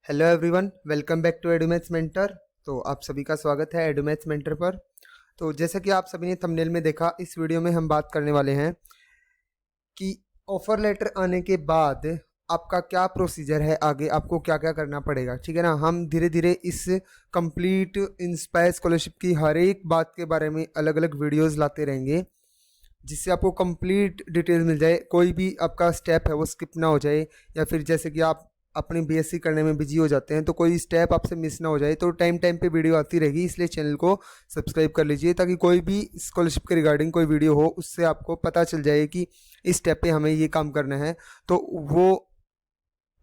Hello everyone, welcome back to Edumaths mentor. तो आप सभी का स्वागत है एडुमैथ्स मेंटर पर। तो जैसा कि आप सभी ने थंबनेल में देखा, इस वीडियो में हम बात करने वाले हैं कि ऑफर लेटर आने के बाद आपका क्या प्रोसीजर है, आगे आपको क्या क्या करना पड़ेगा। ठीक है ना। हम धीरे धीरे इस कंप्लीट इंस्पायर स्कॉलरशिप की हर एक बात के बारे में अलग अलग वीडियोस लाते रहेंगे, जिससे आपको कंप्लीट डिटेल मिल जाए, कोई भी आपका स्टेप है वो स्किप ना हो जाए, या फिर जैसे कि आप अपनी बीएससी करने में बिजी हो जाते हैं तो कोई स्टेप आपसे मिस ना हो जाए। तो टाइम टाइम पे वीडियो आती रहेगी, इसलिए चैनल को सब्सक्राइब कर लीजिए ताकि कोई भी स्कॉलरशिप के रिगार्डिंग कोई वीडियो हो उससे आपको पता चल जाए कि इस स्टेप पे हमें ये काम करना है, तो वो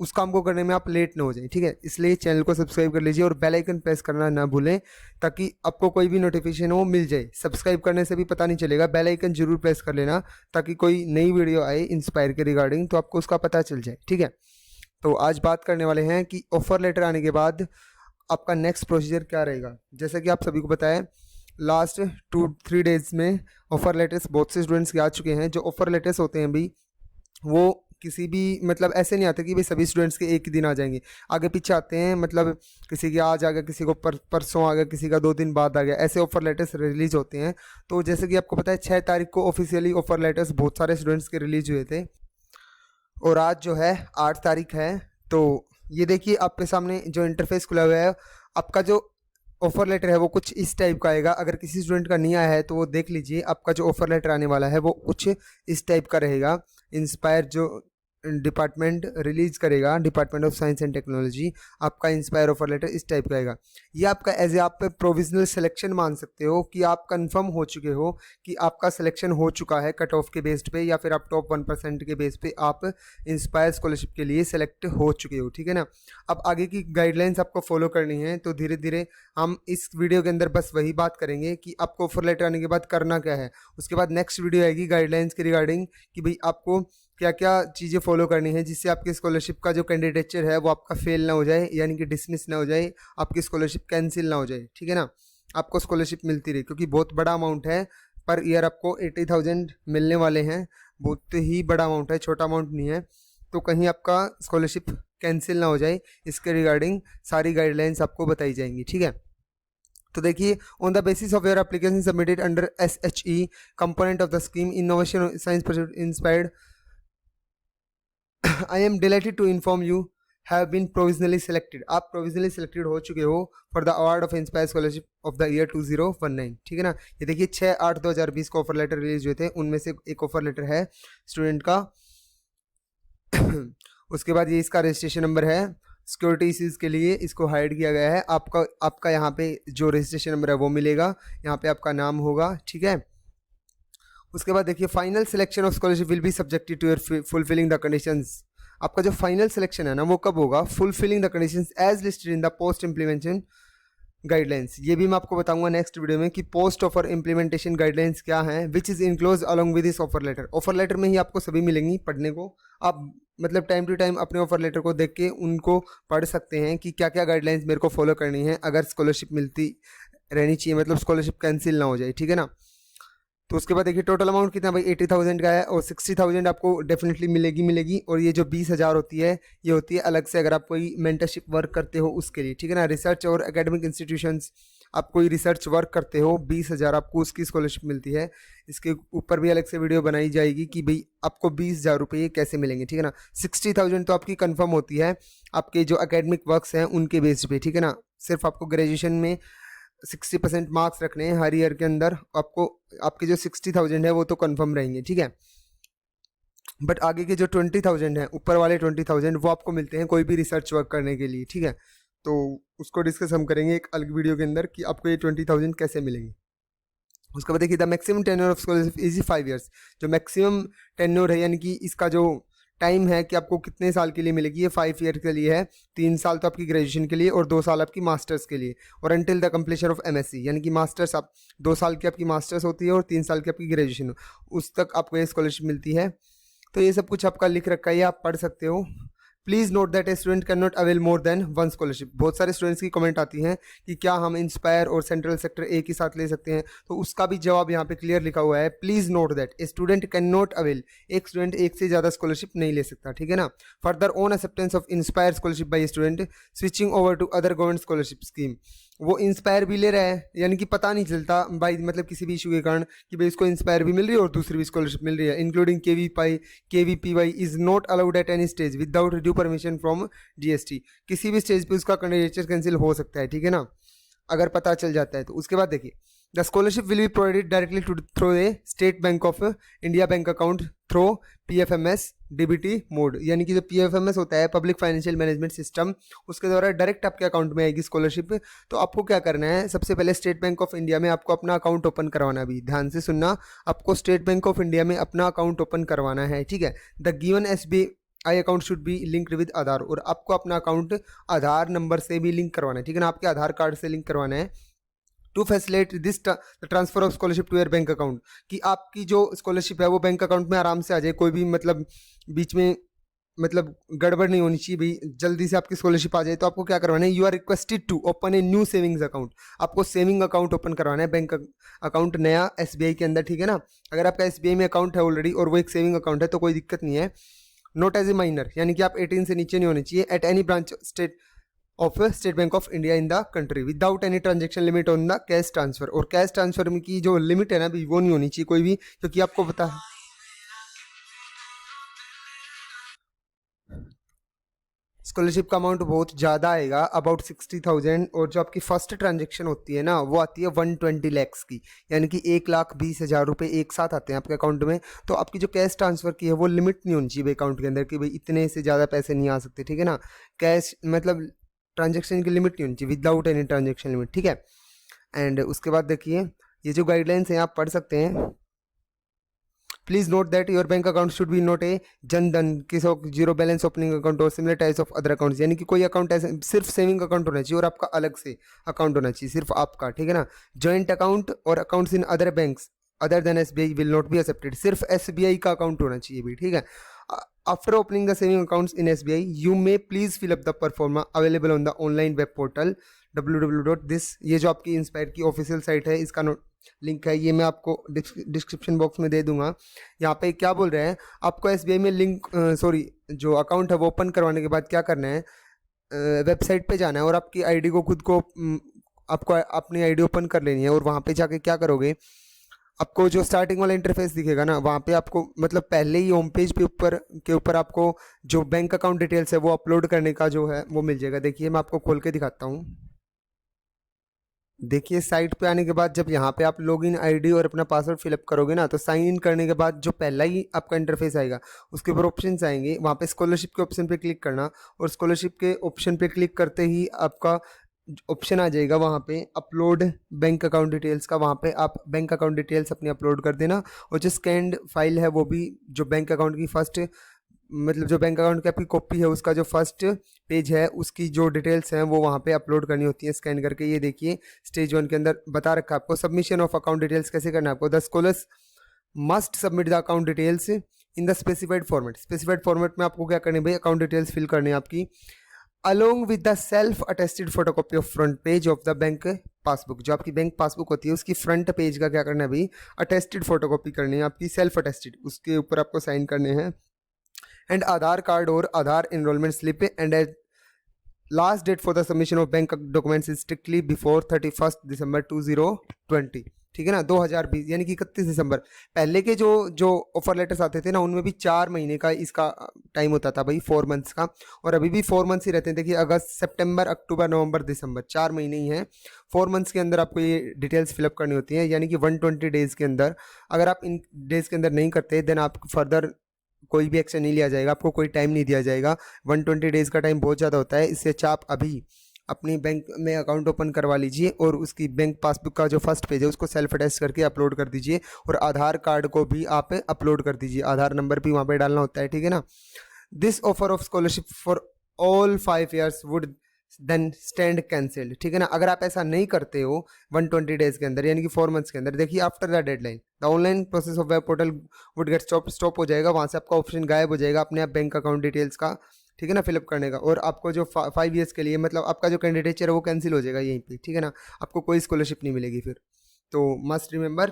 उस काम को करने में आप लेट ना हो जाए। ठीक है, इसलिए चैनल को सब्सक्राइब कर लीजिए और बेल आइकन प्रेस करना ना भूलें ताकि आपको कोई भी नोटिफिकेशन हो मिल जाए। सब्सक्राइब करने से भी पता नहीं चलेगा, बेल आइकन जरूर प्रेस कर लेना ताकि कोई नई वीडियो आए इंस्पायर के रिगार्डिंग तो आपको उसका पता चल जाए। ठीक है, तो आज बात करने वाले हैं कि ऑफर लेटर आने के बाद आपका नेक्स्ट प्रोसीजर क्या रहेगा। जैसा कि आप सभी को बताया, लास्ट 2-3 डेज में ऑफर लेटर्स बहुत से स्टूडेंट्स के आ चुके हैं। जो ऑफर लेटर्स होते हैं भाई, वो किसी भी मतलब ऐसे नहीं आते कि भाई सभी स्टूडेंट्स के एक ही दिन आ जाएंगे, आगे पीछे आते हैं। मतलब किसी के आज आ गया, किसी को परसों आ गया, किसी का 2 दिन बाद आ गया, ऐसे ऑफर लेटर्स रिलीज होते हैं। तो जैसे कि आपको पता है 6 तारीख को ऑफिशियली ऑफर लेटर्स बहुत सारे स्टूडेंट्स के रिलीज हुए थे और आज जो है 8 तारीख है। तो ये देखिए आपके सामने जो इंटरफेस खुला हुआ है, आपका जो ऑफर लेटर है वो कुछ इस टाइप का आएगा। अगर किसी स्टूडेंट का नहीं आया है तो वो देख लीजिए, आपका जो ऑफर लेटर आने वाला है वो कुछ इस टाइप का रहेगा। इंस्पायर जो डिपार्टमेंट रिलीज करेगा, department of science and technology, आपका इंस्पायर ऑफर लेटर इस टाइप का आएगा। ये आपका एज ए आप प्रोविजनल सिलेक्शन मान सकते हो कि आप कंफर्म हो चुके हो कि आपका सिलेक्शन हो चुका है कट ऑफ के बेस्ड पे, या फिर आप टॉप 1% के बेस पे आप इंस्पायर स्कॉलरशिप के लिए सेलेक्ट हो चुके हो। ठीक है ना। अब आगे की गाइडलाइंस आपको फॉलो करनी है, तो धीरे धीरे हम इस वीडियो के अंदर बस वही बात करेंगे कि आपको ऑफर लेटर आने के बाद करना क्या है। उसके बाद नेक्स्ट वीडियो आएगी गाइडलाइंस के रिगार्डिंग कि भाई आपको क्या क्या चीज़ें फॉलो करनी है जिससे आपकी स्कॉलरशिप का जो कैंडिडेचर है वो आपका फेल ना हो जाए, यानी कि डिसमिस ना हो जाए, आपकी स्कॉलरशिप कैंसिल ना हो जाए। ठीक है ना। आपको स्कॉलरशिप मिलती रही, क्योंकि बहुत बड़ा अमाउंट है। पर ईयर आपको 80,000 मिलने वाले हैं, बहुत ही बड़ा अमाउंट है, छोटा अमाउंट नहीं है। तो कहीं आपका स्कॉलरशिप कैंसिल ना हो जाए, इसके रिगार्डिंग सारी गाइडलाइंस आपको बताई जाएंगी। ठीक है। तो देखिए, on the basis of your application submitted under SHE component of the scheme innovation science project inspired, I am delighted to inform you have been provisionally selected. आप प्रोविजनली सेलेक्टेड हो चुके हो for the award of inspire scholarship of the year 2019। ठीक है ना। ये देखिए 6/8/2020 को ऑफर लेटर रिलीज हुए थे, उनमें से एक ऑफर लेटर है स्टूडेंट का। उसके बाद ये इसका रजिस्ट्रेशन नंबर है, सिक्योरिटी इश्यूज के लिए इसको हाइड किया गया है। आपका यहाँ पे जो रजिस्ट्रेशन नंबर है वो मिलेगा, यहाँ पे आपका नाम होगा। ठीक है। उसके बाद देखिए, final selection of scholarship will be subjected to your fulfilling the conditions. आपका जो फाइनल सिलेक्शन है ना वो कब होगा, fulfilling the conditions as listed in the post implementation guidelines. ये भी मैं आपको बताऊंगा नेक्स्ट वीडियो में कि पोस्ट ऑफर इम्प्लीमेंटेशन गाइडलाइंस क्या है, which is enclose along with this offer letter. Offer letter में ही आपको सभी मिलेंगी पढ़ने को। आप मतलब टाइम टू टाइम अपने ऑफर लेटर को देख के उनको पढ़ सकते हैं कि क्या क्या गाइडलाइंस मेरे को फॉलो करनी है अगर स्कॉलरशिप मिलती रहनी चाहिए, मतलब स्कॉलरशिप कैंसिल ना हो जाए। ठीक है ना। तो उसके बाद देखिए टोटल अमाउंट कितना भाई 80,000 का है, और 60,000 आपको डेफिनेटली मिलेगी। और ये जो 20,000 होती है, ये होती है अलग से अगर आप कोई मेंटरशिप वर्क करते हो उसके लिए। ठीक है ना। रिसर्च और एकेडमिक इंस्टीट्यूशंस, आप कोई रिसर्च वर्क करते हो, 20,000 आपको उसकी स्कॉलरशिप मिलती है। इसके ऊपर भी अलग से वीडियो बनाई जाएगी कि भाई आपको 20,000 रुपये कैसे मिलेंगे। ठीक है ना। 60,000 तो आपकी कन्फर्म होती है आपके जो एकेडमिक वर्क्स हैं उनके बेस पे। ठीक है ना। सिर्फ आपको ग्रेजुएशन में 60% मार्क्स रखने हैं हर ईयर के अंदर, आपको आपके जो 60,000 है वो तो कंफर्म रहेंगे। ठीक है। बट आगे के जो 20,000 है, ऊपर वाले 20,000 वो आपको मिलते हैं कोई भी रिसर्च वर्क करने के लिए। ठीक है। तो उसको डिस्कस हम करेंगे एक अलग वीडियो के अंदर कि आपको ये 20,000 कैसे मिलेंगे। उसके बाद देखिए, the maximum tenure of scholarship is 5 years. जो मैक्सिमम टेन्योर है, यानी कि इसका जो टाइम है कि आपको कितने साल के लिए मिलेगी, ये 5 ईयर के लिए है। 3 साल तो आपकी ग्रेजुएशन के लिए और 2 साल आपकी मास्टर्स के लिए, और until the completion of MSc, यानी कि मास्टर्स आप 2 साल की आपकी मास्टर्स होती है और 3 साल की आपकी ग्रेजुएशन, उस तक आपको ये स्कॉलरशिप मिलती है। तो ये सब कुछ आपका लिख रखा है, आप पढ़ सकते हो। Please note that a student can not avail more than one scholarship. बहुत सारे स्टूडेंट्स की कमेंट आती हैं कि क्या हम इंस्पायर और सेंट्रल सेक्टर एक ही साथ ले सकते हैं, तो उसका भी जवाब यहाँ पे क्लियर लिखा हुआ है। Please note that a student can not avail, एक स्टूडेंट एक से ज़्यादा स्कॉलरशिप नहीं ले सकता, ठीक है ना। Further on acceptance of inspire scholarship by student switching over to other government scholarship scheme, वो इंस्पायर भी ले रहा है, यानी कि पता नहीं चलता भाई, मतलब किसी भी इशू के कारण कि भाई उसको इंस्पायर भी मिल रही है और दूसरी भी स्कॉलरशिप मिल रही है, including KVPY is not allowed at any stage without due permission from GST। किसी भी स्टेज पे उसका कैंडिडेचर कैंसिल हो सकता है, ठीक है ना, अगर पता चल जाता है तो। उसके बाद देखिए, the scholarship will be provided directly to through a State Bank of India bank account through PFMS DBT mode, यानी कि जो PFMS होता है पब्लिक फाइनेंशियल मैनेजमेंट सिस्टम, उसके द्वारा डायरेक्ट आपके अकाउंट में आएगी स्कॉलरशिप। तो आपको क्या करना है, सबसे पहले स्टेट बैंक ऑफ इंडिया में आपको अपना अकाउंट ओपन करवाना, भी ध्यान से सुनना, आपको स्टेट बैंक ऑफ इंडिया में अपना अकाउंट ओपन करवाना है, ठीक है। The given SBI account should be linked with Aadhaar, और आपको अपना अकाउंट आधार नंबर से भी लिंक करवाना है, ठीक है ना, आपके आधार कार्ड से लिंक करवाना है। To facilitate this transfer of scholarship to your bank account, कि आपकी जो स्कॉलरशिप है वो बैंक अकाउंट में आराम से आ जाए, कोई भी मतलब बीच में मतलब गड़बड़ नहीं होनी चाहिए भाई, जल्दी से आपकी स्कॉलरशिप आ जाए। तो आपको क्या करवाना है, you are requested to open a new savings account, आपको सेविंग अकाउंट ओपन करवाना है, बैंक अकाउंट नया SBI के अंदर, ठीक है ना। अगर आपका SBI में अकाउंट है ऑलरेडी और वो एक सेविंग अकाउंट है तो कोई दिक्कत नहीं है। नॉट एज ए माइनर, यानी कि आप 18 से नीचे नहीं होने चाहिए, at any branch of state Bank of India in the country without any transaction limit on the cash transfer, और कैश ट्रांसफर में की जो लिमिट है ना भी वो नहीं होनी चाहिए कोई भी, क्योंकि आपको पता है स्कॉलरशिप का अमाउंट बहुत ज़्यादा आएगा, अबाउट 60,000, और जो आपकी फर्स्ट ट्रांजेक्शन होती है ना वो आती है 120 lakhs की, यानी कि 1,20,000 रुपये एक साथ आते हैं आपके अकाउंट में। तो आपकी जो कैश ट्रांसफ़र की है वो लिमिट नहीं होनी चाहिए अकाउंट के अंदर कि भाई इतने से ज़्यादा पैसे नहीं आ सकते, ठीक है ना। कैश मतलब ट्रांजेक्शन की लिमिट नहीं होनी चाहिए, विदाउट एनी ट्रांजेक्शन लिमिट, ठीक है। एंड उसके बाद देखिए, ये जो गाइडलाइंस हैं आप पढ़ सकते हैं। Please note that your bank account should B not a Jan Dhan zero balance opening account और similar types of other accounts, यानी कि कोई अकाउंट ऐसे सिर्फ सेविंग अकाउंट होना चाहिए और आपका अलग से अकाउंट होना चाहिए, सिर्फ आपका, ठीक है ना। जॉइंट अकाउंट और accounts in other banks other than SBI will not be accepted, सिर्फ SBI का अकाउंट होना चाहिए भी, ठीक है। After opening the saving accounts in SBI you may please fill up the proforma available on the online web portal www.this, ये जो आपकी इंस्पायर की ऑफिशियल साइट है इसका लिंक है, ये मैं आपको डिस्क्रिप्शन बॉक्स में दे दूंगा। यहाँ पे क्या बोल रहे हैं, आपको SBI में लिंक जो अकाउंट है वो ओपन करवाने के बाद क्या करना है, वेबसाइट पे जाना है और आपकी आईडी को खुद को आपको अपनी आईडी ओपन कर लेनी है, और वहाँ पे जाके क्या करोगे, आपको जो स्टार्टिंग वाला इंटरफेस दिखेगा ना वहाँ पे आपको मतलब पहले ही होम पेज पे ऊपर आपको जो बैंक अकाउंट डिटेल्स है वो अपलोड करने का जो है वो मिल जाएगा। देखिए मैं आपको खोल के दिखाता हूँ। देखिए साइट पे आने के बाद जब यहाँ पे आप लॉगिन आईडी और अपना पासवर्ड फिलअप करोगे ना, तो साइन इन करने के बाद जो पहला ही आपका इंटरफेस आएगा उसके ऊपर ऑप्शन आएंगे, वहाँ पे स्कॉलरशिप के ऑप्शन पे क्लिक करना, और स्कॉलरशिप के ऑप्शन पे क्लिक करते ही आपका ऑप्शन आ जाएगा वहाँ पे अपलोड बैंक अकाउंट डिटेल्स का, वहाँ पे आप बैंक अकाउंट डिटेल्स अपनी अपलोड कर देना, और जो स्कैन्ड फाइल है वो भी जो बैंक अकाउंट की फर्स्ट मतलब जो बैंक अकाउंट की आपकी कॉपी है उसका जो फर्स्ट पेज है उसकी जो डिटेल्स हैं वो वहाँ पे अपलोड करनी होती है स्कैन करके। ये देखिए स्टेज 1 के अंदर बता रखा है आपको सबमिशन ऑफ अकाउंट डिटेल्स कैसे करना है आपको। The scholars must submit the account details in the specified format. Specified format में आपको क्या करनी है भाई, अकाउंट डिटेल्स फिल करनी है आपकी, along with the self attested photocopy of front page of the bank passbook. जो आपकी बैंक पासबुक होती है उसकी फ्रंट पेज का क्या करना है भाई, अटेस्टेड फोटोकॉपी करनी है आपकी, सेल्फ अटेस्टेड, उसके ऊपर आपको साइन करने हैं। एंड आधार कार्ड और Aadhaar enrolment slip, and last date for the submission of bank documents is strictly before 31 December 2020, ठीक है ना, 2020 यानी कि 31 दिसंबर। पहले के जो ऑफर लेटर्स आते थे ना उनमें भी 4 महीने का इसका टाइम होता था भाई, 4 मंथ्स का, और अभी भी 4 मंथ्स ही रहते हैं। देखिए अगस्त सितंबर अक्टूबर नवंबर दिसंबर 4 महीने ही हैं। 4 मंथ्स के अंदर आपको ये डिटेल्स फिलअप करनी होती हैं, यानी कि 120 डेज़ के अंदर। अगर आप इन डेज़ के अंदर नहीं करते देन आप फर्दर कोई भी एक्शन नहीं लिया जाएगा, आपको कोई टाइम नहीं दिया जाएगा। 120 डेज़ का टाइम बहुत ज़्यादा होता है, इससे अच्छा आप अभी अपनी बैंक में अकाउंट ओपन करवा लीजिए और उसकी बैंक पासबुक का जो फर्स्ट पेज है उसको सेल्फ अटेस्ट करके अपलोड कर दीजिए, और आधार कार्ड को भी आप अपलोड कर दीजिए, आधार नंबर भी वहाँ पे डालना होता है, ठीक है ना। This offer of scholarship for all 5 years would then stand cancelled, ठीक है ना। अगर आप ऐसा नहीं करते हो 120 डेज़ के अंदर यानी कि 4 मंथ्स के अंदर, देखिए after the deadline the online process of web portal would get stop हो जाएगा, वहाँ से आपका ऑप्शन गायब हो जाएगा अपने आप बैंक अकाउंट डिटेल्स का, ठीक है ना, फिलअप करने का। और आपको जो 5 ईयर्स के लिए मतलब आपका जो कैंडिडेचर है वो कैंसिल हो जाएगा यहीं पे, ठीक है ना, आपको कोई स्कॉलरशिप नहीं मिलेगी फिर। तो मस्ट रिमेंबर,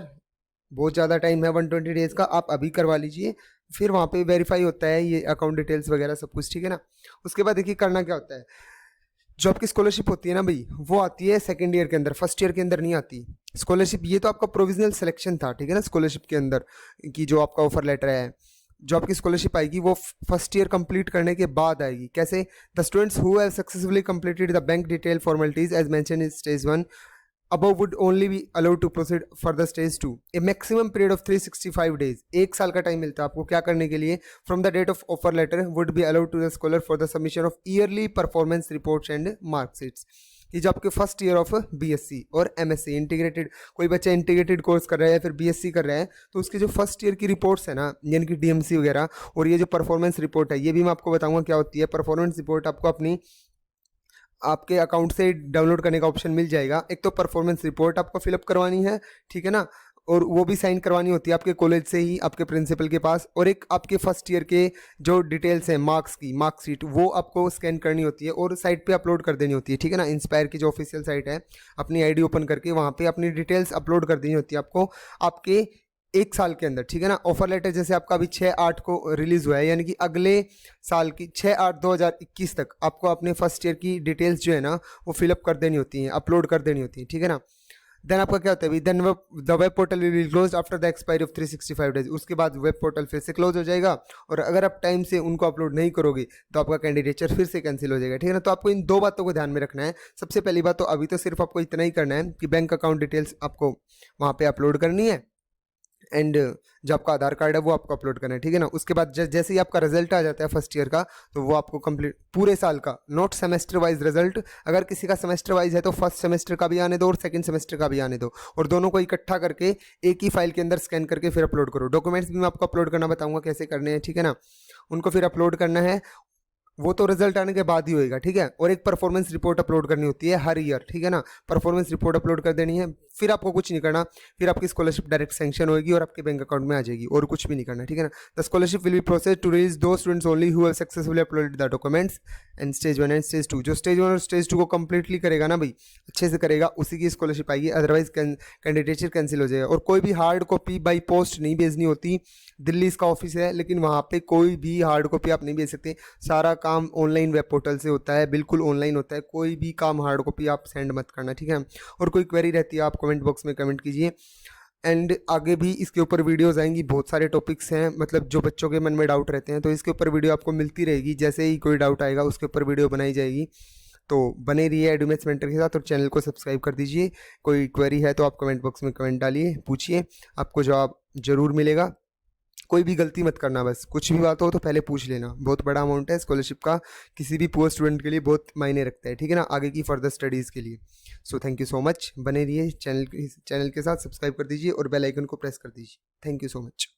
बहुत ज़्यादा टाइम है 120 डेज़ का, आप अभी करवा लीजिए, फिर वहाँ पे वेरीफाई होता है ये अकाउंट डिटेल्स वगैरह सब कुछ, ठीक है ना। उसके बाद देखिए करना क्या होता है, जो आपकी स्कॉलरशिप होती है ना भाई, वो आती है सेकंड ईयर के अंदर, फर्स्ट ईयर के अंदर नहीं आती स्कॉलरशिप। ये तो आपका प्रोविजनल सिलेक्शन था, ठीक है ना, स्कॉलरशिप के अंदर कि जो आपका ऑफर लेटर है, जो आपकी स्कॉलरशिप आएगी वो फर्स्ट ईयर कंप्लीट करने के बाद आएगी। कैसे? The students who have successfully completed the bank detail formalities as mention in stage 1 above would only be allowed to proceed further stage 2 a maximum period of 365 days। एक साल का time मिलता है आपको क्या करने के लिए, from the date of offer letter would be allowed to the scholar for the submission of yearly performance reports and mark sheets। ये जो आपके फर्स्ट ईयर ऑफ बीएससी और एमएससी इंटीग्रेटेड, कोई बच्चा इंटीग्रेटेड कोर्स कर रहा है या फिर बीएससी कर रहा है, तो उसके जो फर्स्ट ईयर की रिपोर्ट्स है ना, यानी कि डीएमसी वगैरह, और ये जो परफॉर्मेंस रिपोर्ट है, ये भी मैं आपको बताऊंगा क्या होती है। परफॉर्मेंस रिपोर्ट आपको अपनी आपके अकाउंट से डाउनलोड करने का ऑप्शन मिल जाएगा। एक तो परफॉर्मेंस रिपोर्ट आपको फिलअप करवानी है, ठीक है ना, और वो भी साइन करवानी होती है आपके कॉलेज से ही, आपके प्रिंसिपल के पास। और एक आपके फर्स्ट ईयर के जो डिटेल्स हैं मार्क्स की, मार्कशीट, वो आपको स्कैन करनी होती है और साइट पे अपलोड कर देनी होती है, ठीक है ना। इंस्पायर की जो ऑफिशियल साइट है, अपनी आईडी ओपन करके वहाँ पे अपनी डिटेल्स अपलोड कर देनी होती है आपको आपके एक साल के अंदर, ठीक है ना। ऑफर लेटर जैसे आपका अभी 6/8 को रिलीज हुआ है, यानी कि अगले साल की 6/8/2021 तक आपको अपने फर्स्ट ईयर की डिटेल्स जो है ना वो फिलअप कर देनी होती हैं, अपलोड कर देनी होती है, ठीक है ना। देन आपका क्या होता है, then the web portal will be close after the expiry of 365 days. उसके बाद वेब पोर्टल फिर से क्लोज हो जाएगा, और अगर आप टाइम से उनको अपलोड नहीं करोगे तो आपका कैंडिडेचर फिर से कैंसिल हो जाएगा, ठीक है ना। तो आपको इन 2 बातों को ध्यान में रखना है। सबसे पहली बात तो अभी तो सिर्फ आपको इतना ही करना है कि बैंक अकाउंट डिटेल्स आपको वहाँ पे अपलोड करनी है, एंड जो आपका आधार कार्ड है वो आपको अपलोड करना है, ठीक है ना। उसके बाद जैसे ही आपका रिजल्ट आ जाता है फर्स्ट ईयर का, तो वो आपको कंप्लीट पूरे साल का, नॉट सेमेस्टर वाइज रिजल्ट, अगर किसी का सेमेस्टर वाइज है तो फर्स्ट सेमेस्टर का भी आने दो और सेकंड सेमेस्टर का भी आने दो, और दोनों को इकट्ठा करके एक ही फाइल के अंदर स्कैन करके फिर अपलोड करो। डॉक्यूमेंट्स भी मैं आपको अपलोड करना बताऊंगा कैसे करने हैं, ठीक है ना। उनको फिर अपलोड करना है, वो तो रिजल्ट आने के बाद ही होएगा, ठीक है। और एक परफॉर्मेंस रिपोर्ट अपलोड करनी होती है हर ईयर, ठीक है ना। परफॉर्मेंस रिपोर्ट अपलोड कर देनी है, फिर आपको कुछ नहीं करना, फिर आपकी स्कॉलरशिप डायरेक्ट सैंक्शन होगी और आपके बैंक अकाउंट में आ जाएगी, और कुछ भी नहीं करना, ठीक है ना। The scholarship will be process to release to students only who have successfully uploaded the documents and stage 1 and stage 2। जो स्टेज 1 और स्टेज 2 को कंप्लीटली करेगा ना भाई, अच्छे से करेगा, उसी की स्कॉलरशिप आएगी, अदरवाइज कैंडिडेचर कैंसिल हो जाएगा। और कोई भी हार्ड कॉपी बाई पोस्ट नहीं भेजनी होती। दिल्ली इसका ऑफिस है, लेकिन वहाँ पे कोई भी हार्ड कॉपी आप नहीं भेज सकते, सारा काम ऑनलाइन वेब पोर्टल से होता है, बिल्कुल ऑनलाइन होता है। कोई भी काम हार्ड कॉपी आप सेंड मत करना, ठीक है। और कोई क्वेरी रहती है आप कमेंट बॉक्स में कमेंट कीजिए, एंड आगे भी इसके ऊपर वीडियोस आएंगी। बहुत सारे टॉपिक्स हैं, मतलब जो बच्चों के मन में डाउट रहते हैं, तो इसके ऊपर वीडियो आपको मिलती रहेगी। जैसे ही कोई डाउट आएगा उसके ऊपर वीडियो बनाई जाएगी। तो बने रहिए एडुमेट्स मेंटर के साथ और चैनल को सब्सक्राइब कर दीजिए। कोई क्वेरी है तो आप कमेंट बॉक्स में कमेंट डालिए, पूछिए, आपको जवाब जरूर मिलेगा। कोई भी गलती मत करना, बस कुछ भी बात हो तो पहले पूछ लेना। बहुत बड़ा अमाउंट है स्कॉलरशिप का, किसी भी पुअर स्टूडेंट के लिए बहुत मायने रखता है, ठीक है ना, आगे की फर्दर स्टडीज़ के लिए। So thank you so much, बने रहिए चैनल के साथ, सब्सक्राइब कर दीजिए और बेल आइकन को प्रेस कर दीजिए। Thank you so much.